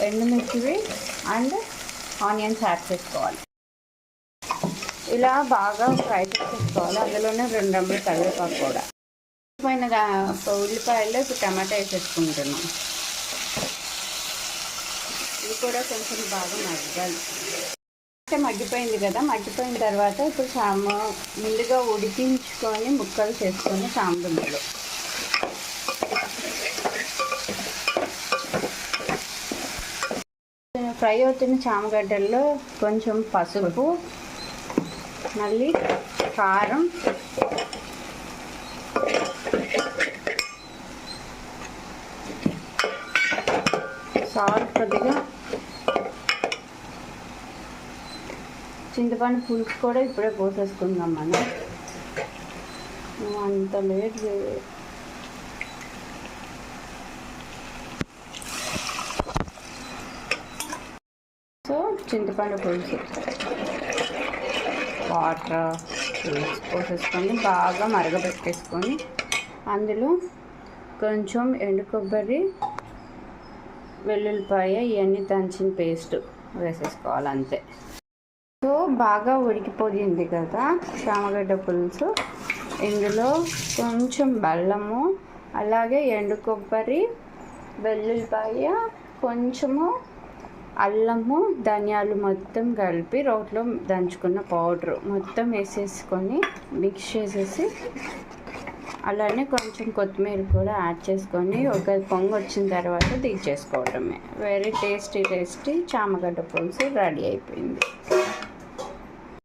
ఎండుమిర్చివి and onions add చేసుకోవాలి. ఇలా బాగా ఫ్రై చేసుకోవాలి. అందులోనే 2 రెమ్మలు కరివేపాకు కూడా. పైన ఉల్లిపాయలు ఇప్పుడు టమాటా వేసేసుకుంటున్నాం. ఇది కూడా కొంచెం బాగా మగ్గాలి. అంటే మగ్గిపోయింది కదా, మగ్గిపోయిన తర్వాత ఇప్పుడు ముందుగా ఉడికించుకొని ముక్కలు చేసుకొని సాంబార్లో ఫ్రై అవుతున్న చామగడ్డల్లో కొంచెం పసుపు, మళ్ళీ కారం, సాల్ట్, కొద్దిగా చింతపండు పులుసు కూడా ఇప్పుడే పోసేసుకుందాం. మనం అంత లేట్ సో చింతపండు పులుసు వాటర్ పోసేసుకొని బాగా మరగబెట్టేసుకొని అందులో కొంచెం ఎండు కొబ్బరి, వెల్లుల్లిపాయ ఇవన్నీ దంచిన పేస్ట్ వేసేసుకోవాలి అంతే. సో బాగా ఉడికిపోయింది కదా చామగడ్డ పులుసు. ఇందులో కొంచెం బెల్లము, అలాగే ఎండు కొబ్బరి, వెల్లుల్లిపాయ, కొంచెము అల్లము, ధనియాలు మొత్తం కలిపి రోట్లో దంచుకున్న పౌడర్ మొత్తం వేసేసుకొని మిక్స్ చేసేసి, అలానే కొంచెం కొత్తిమీర కూడా యాడ్ చేసుకొని ఒక పొంగు వచ్చిన తర్వాత దించేసుకోవడమే. వెరీ టేస్టీ చామగడ్డ పులుసు రెడీ అయిపోయింది.